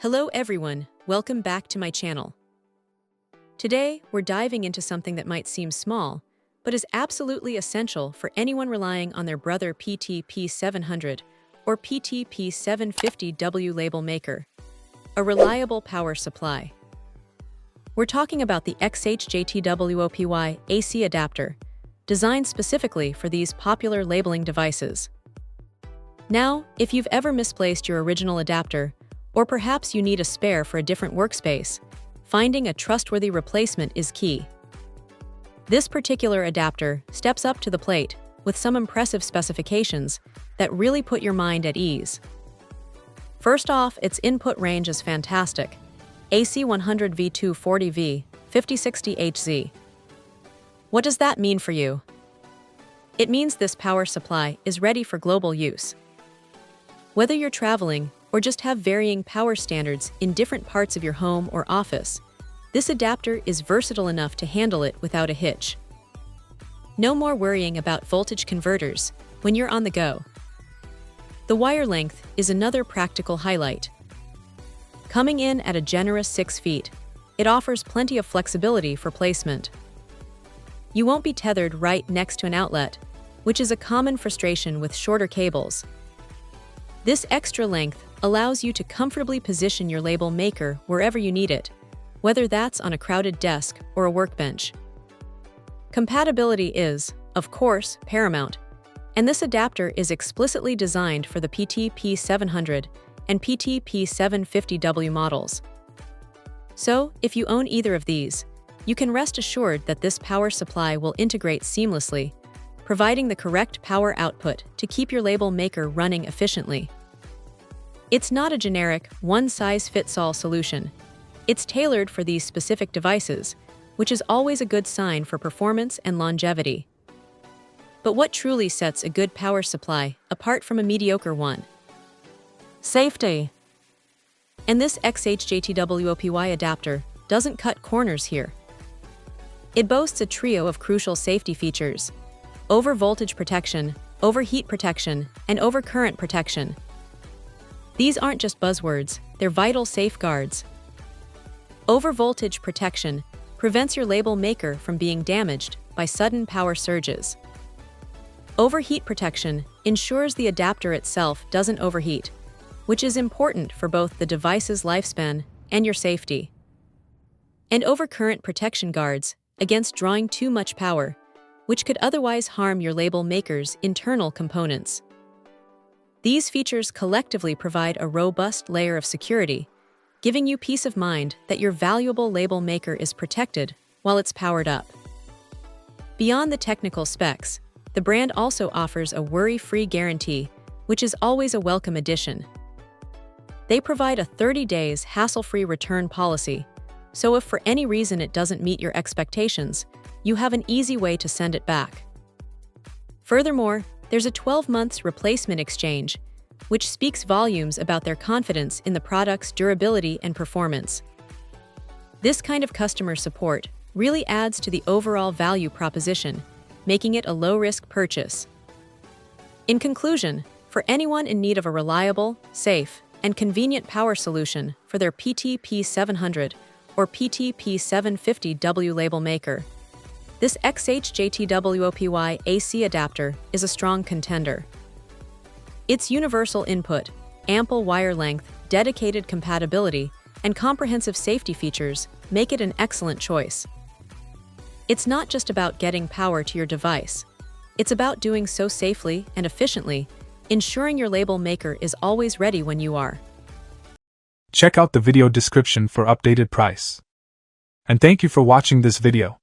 Hello everyone, welcome back to my channel. Today, we're diving into something that might seem small, but is absolutely essential for anyone relying on their Brother PT-P700 or PT-P750W label maker, a reliable power supply. We're talking about the XHJTWOPY AC adapter, designed specifically for these popular labeling devices. Now, if you've ever misplaced your original adapter, or perhaps you need a spare for a different workspace, finding a trustworthy replacement is key. This particular adapter steps up to the plate with some impressive specifications that really put your mind at ease. First off, its input range is fantastic. AC 100V 240V 5060Hz. What does that mean for you? It means this power supply is ready for global use. Whether you're traveling or just have varying power standards in different parts of your home or office, this adapter is versatile enough to handle it without a hitch. No more worrying about voltage converters when you're on the go. The wire length is another practical highlight. Coming in at a generous 6 feet, it offers plenty of flexibility for placement. You won't be tethered right next to an outlet, which is a common frustration with shorter cables. This extra length allows you to comfortably position your label maker wherever you need it, whether that's on a crowded desk or a workbench. Compatibility is, of course, paramount, and this adapter is explicitly designed for the PT-P700 and PT-P750W models. So, if you own either of these, you can rest assured that this power supply will integrate seamlessly, providing the correct power output to keep your label maker running efficiently. It's not a generic, one-size-fits-all solution. It's tailored for these specific devices, which is always a good sign for performance and longevity. But what truly sets a good power supply apart from a mediocre one? Safety. And this XHJTWOPY adapter doesn't cut corners here. It boasts a trio of crucial safety features: over-voltage protection, overheat protection, and overcurrent protection. These aren't just buzzwords, they're vital safeguards. Over-voltage protection prevents your label maker from being damaged by sudden power surges. Overheat protection ensures the adapter itself doesn't overheat, which is important for both the device's lifespan and your safety. And overcurrent protection guards against drawing too much power, which could otherwise harm your label maker's internal components. These features collectively provide a robust layer of security, giving you peace of mind that your valuable label maker is protected while it's powered up. Beyond the technical specs, the brand also offers a worry-free guarantee, which is always a welcome addition. They provide a 30 days hassle-free return policy, so if for any reason it doesn't meet your expectations, you have an easy way to send it back. Furthermore, there's a 12 months replacement exchange, which speaks volumes about their confidence in the product's durability and performance. This kind of customer support really adds to the overall value proposition, making it a low-risk purchase. In conclusion, for anyone in need of a reliable, safe, and convenient power solution for their PT-P700 or PT-P750W label maker, this XHJTWOPY AC adapter is a strong contender. Its universal input, ample wire length, dedicated compatibility, and comprehensive safety features make it an excellent choice. It's not just about getting power to your device. It's about doing so safely and efficiently, ensuring your label maker is always ready when you are. Check out the video description for updated price. And thank you for watching this video.